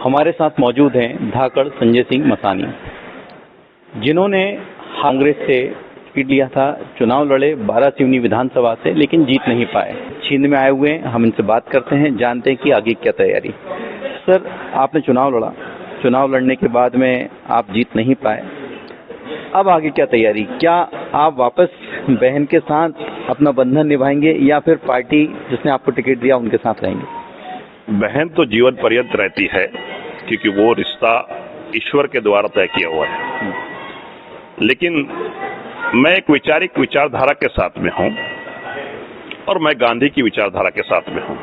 हमारे साथ मौजूद हैं धाकड़ संजय सिंह मसानी, जिन्होंने कांग्रेस से टिकट लिया था, चुनाव लड़े 12 सिवनी विधानसभा से, लेकिन जीत नहीं पाए। छींद में आए हुए हैं, हम इनसे बात करते हैं, जानते हैं कि आगे क्या तैयारी। सर, आपने चुनाव लड़ा, चुनाव लड़ने के बाद में आप जीत नहीं पाए, अब आगे क्या तैयारी? क्या आप वापस बहन के साथ अपना बंधन निभाएंगे या फिर पार्टी जिसने आपको टिकट दिया उनके साथ रहेंगे? बहन तो जीवन पर्यंत रहती है, क्योंकि वो रिश्ता ईश्वर के द्वारा तय किया हुआ है। लेकिन मैं एक वैचारिक विचारधारा के साथ में हूं और मैं गांधी की विचारधारा के साथ में हूं।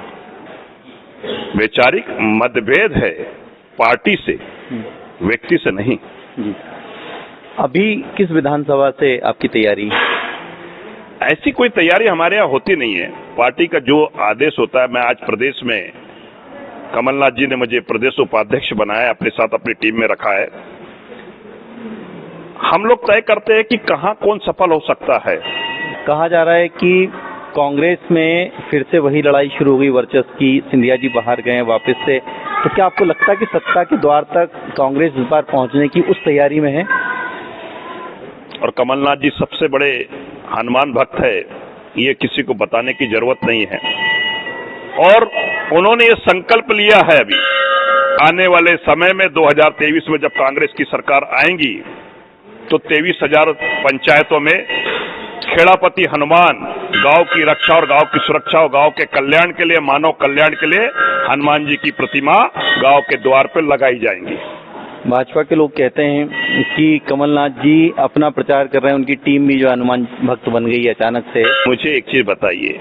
वैचारिक मतभेद है पार्टी से, व्यक्ति से नहीं। अभी किस विधानसभा से आपकी तैयारी? ऐसी कोई तैयारी हमारे यहाँ होती नहीं है। पार्टी का जो आदेश होता है, मैं आज प्रदेश में, कमलनाथ जी ने मुझे प्रदेश उपाध्यक्ष बनाया, अपने साथ अपनी टीम में रखा है। हम लोग तय करते हैं कि कहां कौन सफल हो सकता है। कहा जा रहा है कि कांग्रेस में फिर से वही लड़ाई शुरू हो गई वर्चस्व की, सिंधिया जी बाहर गए वापस से, तो क्या आपको लगता है कि सत्ता के द्वार तक कांग्रेस इस बार पहुंचने की उस तैयारी में है? और कमलनाथ जी सबसे बड़े हनुमान भक्त है, ये किसी को बताने की जरूरत नहीं है। और उन्होंने ये संकल्प लिया है अभी आने वाले समय में 2023 में जब कांग्रेस की सरकार आएंगी तो 23,000 पंचायतों में खेड़ापति हनुमान, गांव की रक्षा और गांव की सुरक्षा और गांव के कल्याण के लिए, मानव कल्याण के लिए हनुमान जी की प्रतिमा गांव के द्वार पर लगाई जाएंगी। भाजपा के लोग कहते हैं कि कमलनाथ जी अपना प्रचार कर रहे हैं, उनकी टीम भी जो हनुमान भक्त बन गई है अचानक से। मुझे एक चीज बताइए,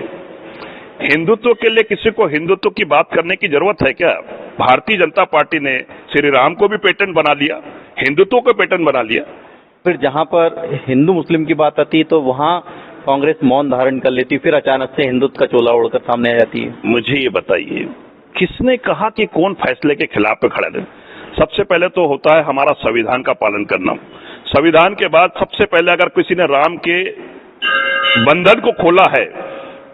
हिंदुत्व के लिए किसी को हिंदुत्व की बात करने की जरूरत है क्या? भारतीय जनता पार्टी ने श्री राम को भी पैटर्न बना लिया, हिंदुत्व को पैटर्न बना लिया। फिर जहां पर हिंदू मुस्लिम की बात आती है तो वहां कांग्रेस मौन धारण कर लेती, फिर अचानक से हिंदुत्व का चोला ओढ़कर सामने आ जाती है। मुझे ये बताइए, किसने कहा कि कौन फैसले के खिलाफ पे खड़ा है? सबसे पहले तो होता है हमारा संविधान का पालन करना। संविधान के बाद सबसे पहले अगर किसी ने राम के बंधन को खोला है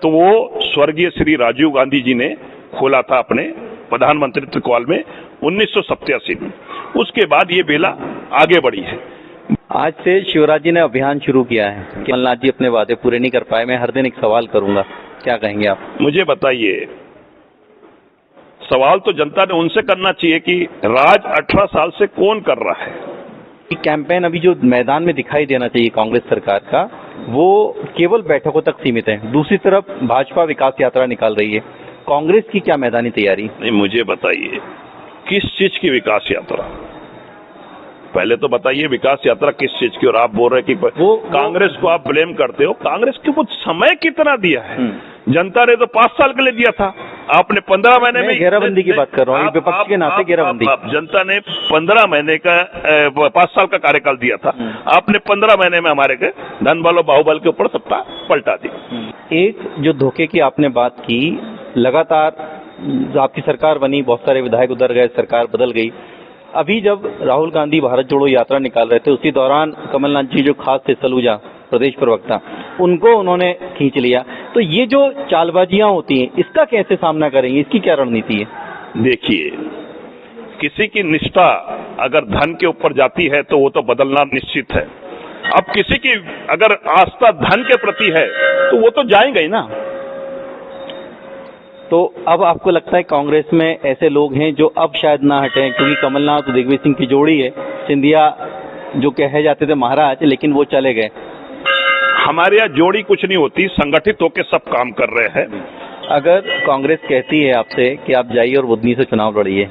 तो वो स्वर्गीय श्री राजीव गांधी जी ने खोला था अपने प्रधानमंत्रित्व काल में 1987 में। उसके बाद ये बेला आगे बढ़ी है। आज से शिवराज जी ने अभियान शुरू किया है, कमलनाथ जी अपने वादे पूरे नहीं कर पाए, मैं हर दिन एक सवाल करूंगा, क्या कहेंगे आप? मुझे बताइए, सवाल तो जनता ने उनसे करना चाहिए कि राज 18 साल से कौन कर रहा है। कैंपेन अभी जो मैदान में दिखाई देना चाहिए कांग्रेस सरकार का, वो केवल बैठकों तक सीमित है। दूसरी तरफ भाजपा विकास यात्रा निकाल रही है, कांग्रेस की क्या मैदानी तैयारी? नहीं, मुझे बताइए किस चीज की विकास यात्रा? पहले तो बताइए विकास यात्रा किस चीज की? और आप बोल रहे हैं कि वो कांग्रेस को आप ब्लेम करते हो। कांग्रेस को कुछ समय कितना दिया है? जनता ने तो 5 साल के लिए दिया था, आपने 15 महीने में। घेराबंदी की बात कर रहा हूँ, विपक्ष के नाते घेराबंदी। जनता ने 15 महीने का 5 साल का कार्यकाल दिया था, आपने 15 महीने में हमारे के धन बल और बाहुबल के ऊपर सत्ता पलटा दी। एक जो धोखे की आपने बात की, लगातार आपकी सरकार बनी, बहुत सारे विधायक उधर गए, सरकार बदल गई। अभी जब राहुल गांधी भारत जोड़ो यात्रा निकाल रहे थे, उसी दौरान कमलनाथ जी जो खास थे सलूजा प्रदेश प्रवक्ता, उनको उन्होंने खींच लिया। तो ये जो चालबाजियां होती हैं, इसका कैसे सामना करेंगे? इसकी क्या रणनीति है? देखिए, किसी की निष्ठा अगर धन के ऊपर जाती है तो वो तो बदलना निश्चित है। अब किसी की अगर आस्था धन के प्रति है तो वो तो जाएंगे ही ना। तो अब आपको लगता है कांग्रेस में ऐसे लोग हैं जो अब शायद ना हटें, क्योंकि कमलनाथ और दिग्विजय सिंह की जोड़ी है, सिंधिया जो कहे जाते थे महाराज, लेकिन वो चले गए। हमारे यहाँ जोड़ी कुछ नहीं होती, संगठित होकर सब काम कर रहे हैं। अगर कांग्रेस कहती है आपसे कि आप जाइए और बुधनी से चुनाव लड़िए,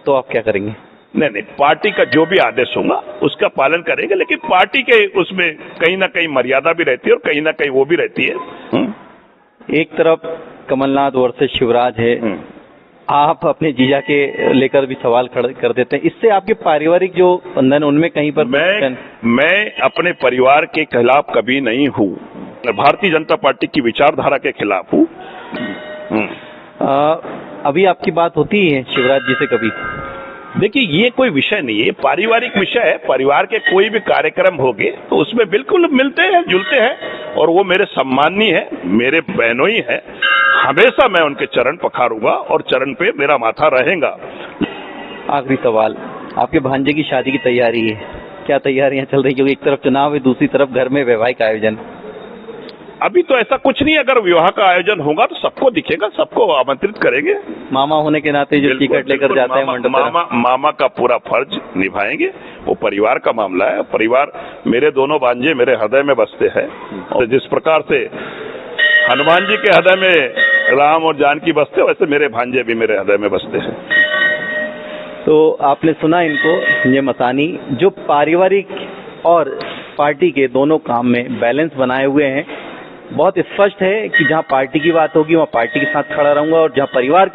तो आप क्या करेंगे? नहीं, पार्टी का जो भी आदेश होगा उसका पालन करेंगे, लेकिन पार्टी के उसमें कहीं ना कहीं मर्यादा भी रहती है और कहीं ना कहीं वो भी रहती है। एक तरफ कमलनाथ वर्सेस शिवराज है, आप अपने जीजा के लेकर भी सवाल खड़े कर देते हैं, इससे आपके पारिवारिक जो बंधन उनमें कहीं पर? मैं अपने परिवार के खिलाफ कभी नहीं हूँ, भारतीय जनता पार्टी की विचारधारा के खिलाफ हूँ। अभी आपकी बात होती है शिवराज जी से कभी? देखिए, ये कोई विषय नहीं है, पारिवारिक विषय है। परिवार के कोई भी कार्यक्रम होंगे तो उसमें बिल्कुल मिलते हैं, जुलते हैं, और वो मेरे सम्माननीय है, मेरे बहनों ही है। हमेशा मैं उनके चरण पखारूंगा और चरण पे मेरा माथा रहेगा। आखिरी सवाल, आपके भांजे की शादी की तैयारी है, क्या तैयारियां चल रही? क्योंकि एक तरफ चुनाव है, दूसरी तरफ घर में वैवाहिक आयोजन। अभी तो ऐसा कुछ नहीं, अगर विवाह का आयोजन होगा तो सबको दिखेगा, सबको आमंत्रित करेंगे। मामा होने के नाते जो टिकट लेकर जाते हैं मंडप, मामा का पूरा फर्ज निभाएंगे। वो परिवार का मामला है। परिवार, मेरे दोनों भांजे मेरे हृदय में बसते हैं, और जिस प्रकार से हनुमान जी के हृदय में राम और जानकी बसते, वैसे मेरे भांजे भी मेरे हृदय में बसते हैं। तो आपने सुना इनको, संजय मसानी जो पारिवारिक और पार्टी के दोनों काम में बैलेंस बनाए हुए हैं। बहुत स्पष्ट है कि जहां पार्टी की बात होगी वहां पार्टी के साथ खड़ा रहूंगा, और जहां परिवार की